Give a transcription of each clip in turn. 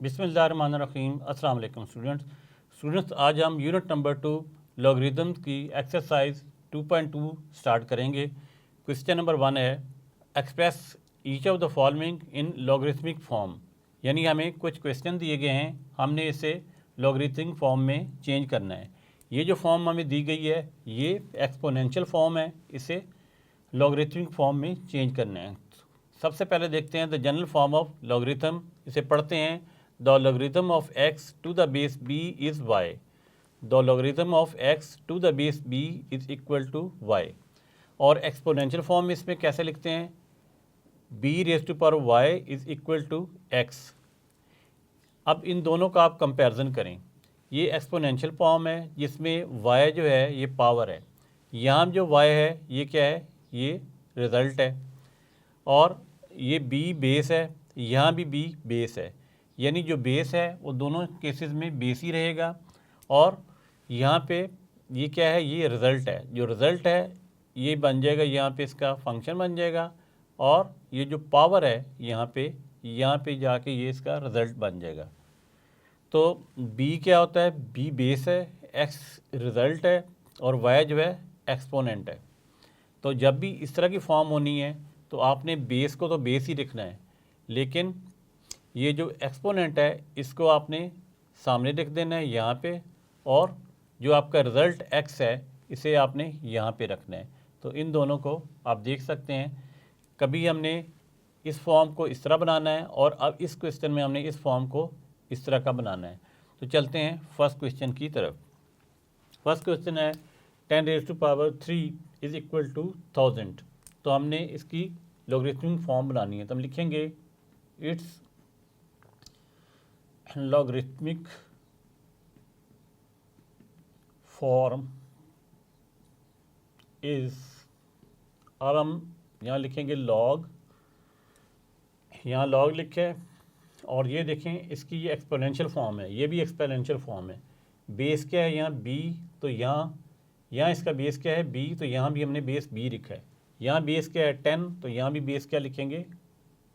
बिस्मिल्लाहिर्रहमानिर्रहीम। अस्सलाम वालेकुम स्टूडेंट्स, आज हम यूनिट नंबर 2 लॉगरिदम्स की एक्सरसाइज 2.2 स्टार्ट करेंगे। क्वेश्चन नंबर 1 है express each of the following in logarithmic form. यानी हमें कुछ क्वेश्चन दिए गए हैं, हमने इसे लॉगरिथमिक फॉर्म में चेंज करना है। ये जो फॉर्म हमें दी गई है ये एक्सपोनेंशियल फॉर्म है, इसे लॉगरिथमिक फॉर्म में चेंज करना है। सबसे पहले देखते हैं the general form of logarithm. इसे पढ़ते हैं। The logarithm of x to the base b is y. The logarithm of x to the base b is equal to y. और एक्सपोनेंशियल फॉर्म में इसमें कैसे लिखते हैं, b raise to power y is equal to x. अब इन दोनों का आप कंपैरिजन करें। ये एक्सपोनेंशियल फॉर्म है जिसमें y जो है ये पावर है, यहाँ जो y है ये क्या है, ये रिज़ल्ट है। और ये b बेस है, यहाँ भी b बेस है। यानी जो बेस है वो दोनों केसेस में बेस ही रहेगा। और यहाँ पे ये क्या है, ये रिज़ल्ट है। जो रिज़ल्ट है ये बन जाएगा, यहाँ पे इसका फंक्शन बन जाएगा। और ये जो पावर है यहाँ पे जाके ये इसका रिज़ल्ट बन जाएगा। तो b क्या होता है, b बेस है, x रिज़ल्ट है और y जो है एक्सपोनेंट है। तो जब भी इस तरह की फॉर्म होनी है तो आपने बेस को तो बेस ही लिखना है, लेकिन ये जो एक्सपोनेंट है इसको आपने सामने लिख देना है यहाँ पे, और जो आपका रिज़ल्ट x है इसे आपने यहाँ पे रखना है। तो इन दोनों को आप देख सकते हैं, कभी हमने इस फॉर्म को इस तरह बनाना है और अब इस क्वेश्चन में हमने इस फॉर्म को इस तरह का बनाना है। तो चलते हैं फर्स्ट क्वेश्चन की तरफ। फर्स्ट क्वेश्चन है 10 raise to power 3 is equal to 1000। तो हमने इसकी लॉगरिथमिक फॉर्म बनानी है। तो हम लिखेंगे इट्स लॉगरिथमिक फॉर्म इज़, और हम यहाँ लिखेंगे लॉग, यहाँ लॉग लिखे। और ये देखें इसकी ये एक्सपोनेंशियल फॉर्म है, ये भी एक्सपोनेंशियल फॉर्म है। बेस क्या है यहाँ b, तो यहाँ इसका बेस क्या है b, तो यहाँ भी हमने बेस b लिखा है। यहाँ बेस क्या है 10, तो यहाँ भी बेस क्या लिखेंगे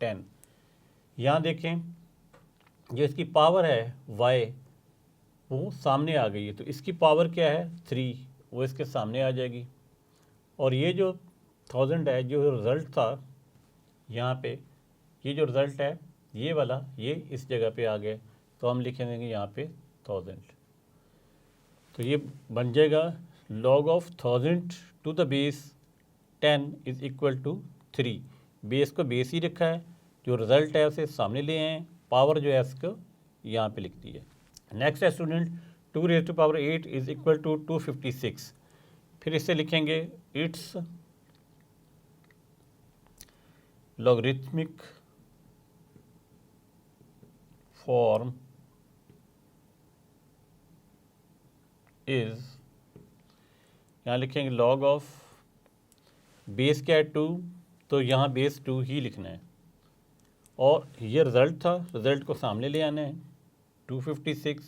10। यहाँ देखें जो इसकी पावर है y वो सामने आ गई है, तो इसकी पावर क्या है 3, वो इसके सामने आ जाएगी। और ये जो 1000 है, जो रिज़ल्ट था यहाँ पे, ये जो रिज़ल्ट है ये वाला, ये इस जगह पे आ गया, तो हम लिख देंगे यहाँ पे 1000। तो ये बन जाएगा log of 1000 to the base 10 is equal to 3। Base को बेस ही रखा है, जो रिज़ल्ट है उसे सामने ले आए, पावर जो है इसको यहाँ पे लिख दी है। नेक्स्ट है student 2 raise to power 8 is equal to 256। फिर इससे लिखेंगे इट्स लॉगरिथमिक फॉर्म इज़, यहाँ लिखेंगे log ऑफ बेस क्या है 2, तो यहाँ बेस 2 ही लिखना है। और ये रिज़ल्ट था, रिज़ल्ट को सामने ले आना है 256,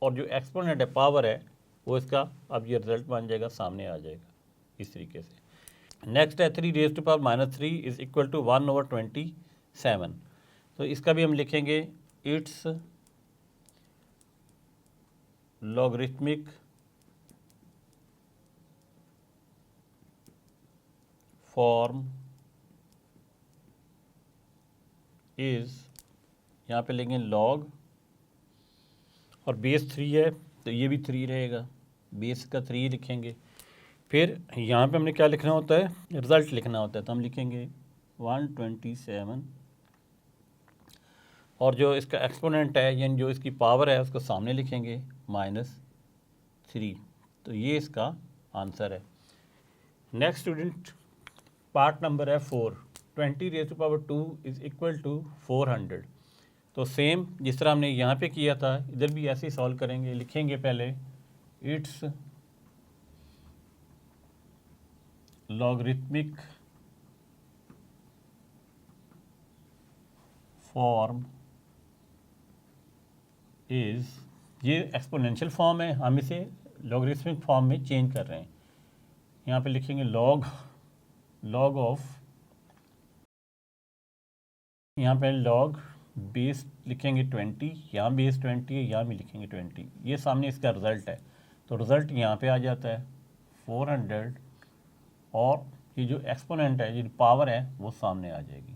और जो एक्सपोनेंट है पावर है वो इसका अब ये रिज़ल्ट बन जाएगा, सामने आ जाएगा इस तरीके से। नेक्स्ट है 3 raise to power -3 is equal to 1/27। तो इसका भी हम लिखेंगे इट्स लॉगरिथमिक फॉर्म इज़, यहाँ पे लेंगे log, और बेस 3 है तो ये भी 3 रहेगा, बेस का 3 लिखेंगे। फिर यहाँ पे हमने क्या लिखना होता है, रिज़ल्ट लिखना होता है, तो हम लिखेंगे 127, और जो इसका एक्सपोनेंट है यानी जो इसकी पावर है उसको सामने लिखेंगे -3। तो ये इसका आंसर है। नेक्स्ट स्टूडेंट पार्ट नंबर है 4, 20 raise to power 2 is equal to 400। तो सेम जिस तरह हमने यहाँ पे किया था इधर भी ऐसे ही सॉल्व करेंगे। लिखेंगे पहले इट्स लॉगरिथमिक फॉर्म इज़, ये एक्सपोनेंशियल फॉर्म है, हम इसे लॉगरिथमिक फॉर्म में चेंज कर रहे हैं। यहाँ पे लिखेंगे लॉग ऑफ, यहाँ पे लॉग बेस लिखेंगे 20, यहाँ बेस 20 है, यहाँ भी लिखेंगे 20, ये सामने इसका रिज़ल्ट है, तो रिज़ल्ट यहाँ पे आ जाता है 400 और ये जो एक्सपोनेंट है, जो पावर है वो सामने आ जाएगी।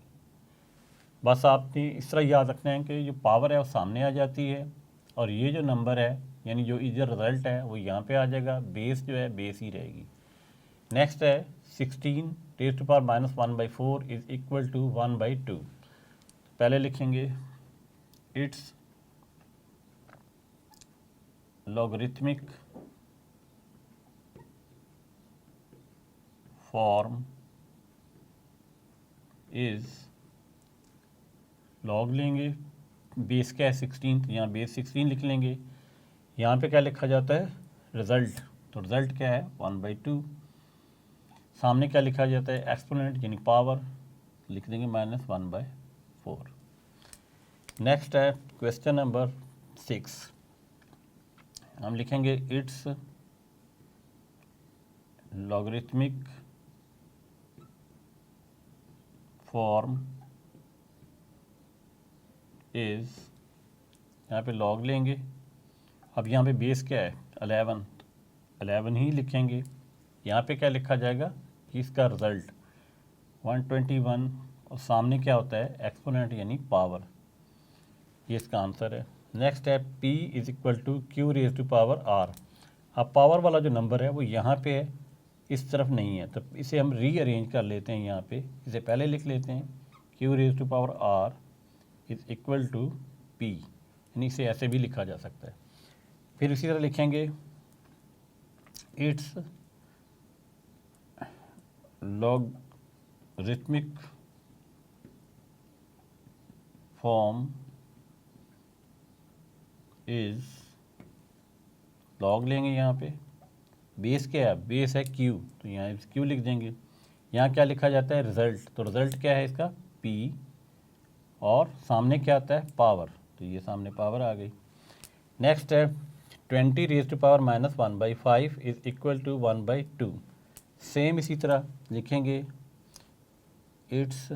बस आपने इस तरह याद रखना है कि जो पावर है वो सामने आ जाती है और ये जो नंबर है यानी जो इधर रिज़ल्ट है वो यहाँ पे आ जाएगा, बेस जो है बेस ही रहेगी। नेक्स्ट है 16 raised to power minus 1/4 is equal to 1/2। पहले लिखेंगे its logarithmic form is, log लेंगे, बेस क्या है 16, तो यहाँ बेस 16 लिख लेंगे। यहाँ पे क्या लिखा जाता है रिज़ल्ट, तो रिज़ल्ट क्या है 1/2। सामने क्या लिखा जाता है एक्सपोनेंट यानी पावर, लिख देंगे -1/4। नेक्स्ट है क्वेश्चन नंबर 6, हम लिखेंगे इट्स लॉगरिथमिक फॉर्म इज़, यहाँ पे लॉग लेंगे, अब यहाँ पे बेस क्या है 11, 11 ही लिखेंगे। यहाँ पे क्या लिखा जाएगा कि इसका रिज़ल्ट 121 और सामने क्या होता है एक्सपोनेंट यानी पावर, ये इसका आंसर है। नेक्स्ट है P is equal to Q raise to power R। अब पावर वाला जो नंबर है वो यहाँ पे है, इस तरफ नहीं है, तो इसे हम रीअरेंज कर लेते हैं। यहाँ पे इसे पहले लिख लेते हैं Q raise to power R is equal to P, यानी इसे ऐसे भी लिखा जा सकता है। फिर इसी तरह लिखेंगे its logarithmic form is, log लेंगे, यहाँ पे बेस क्या है, बेस है Q, तो यहाँ Q लिख देंगे। यहाँ क्या लिखा जाता है रिज़ल्ट, तो रिज़ल्ट क्या है इसका P और सामने क्या आता है पावर, तो ये सामने पावर आ गई। नेक्स्ट है 20 raise to power -1/5 is equal to 1/2। Same इसी तरह लिखेंगे its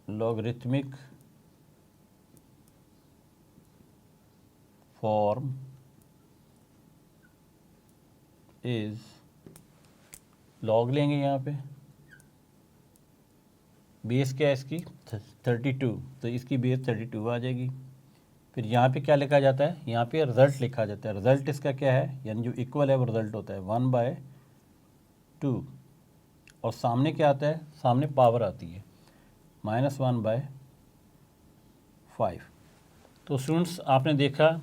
logarithmic form is, log लेंगे, यहाँ पे बेस क्या है इसकी 32, तो इसकी बेस 32 आ जाएगी। फिर यहाँ पे क्या लिखा जाता है, यहाँ पे रिज़ल्ट लिखा जाता है। रिज़ल्ट इसका क्या है, यानी जो इक्वल है वो रिज़ल्ट होता है 1/2 और सामने क्या आता है, सामने पावर आती है -1/5। तो स्टूडेंट्स आपने देखा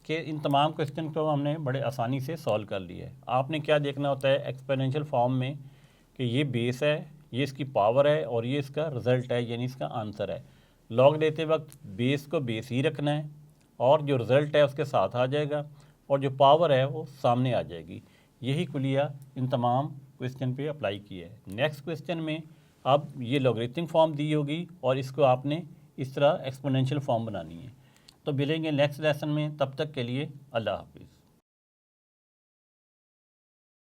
कि इन तमाम क्वेश्चन को हमने बड़े आसानी से सॉल्व कर लिया है। आपने क्या देखना होता है एक्सपोनेंशियल फॉर्म में कि ये बेस है, ये इसकी पावर है और ये इसका रिज़ल्ट है यानी इसका आंसर है। लॉग लेते वक्त बेस को बेस ही रखना है और जो रिज़ल्ट है उसके साथ आ जाएगा और जो पावर है वो सामने आ जाएगी। यही कुलिया इन तमाम क्वेश्चन पे अप्लाई की है। नेक्स्ट क्वेश्चन में अब ये लॉगरिथमिक फॉर्म दी होगी और इसको आपने इस तरह एक्सपोनेंशियल फॉर्म बनानी है। तो मिलेंगे नेक्स्ट लेसन में, तब तक के लिए अल्लाह हाफिज़।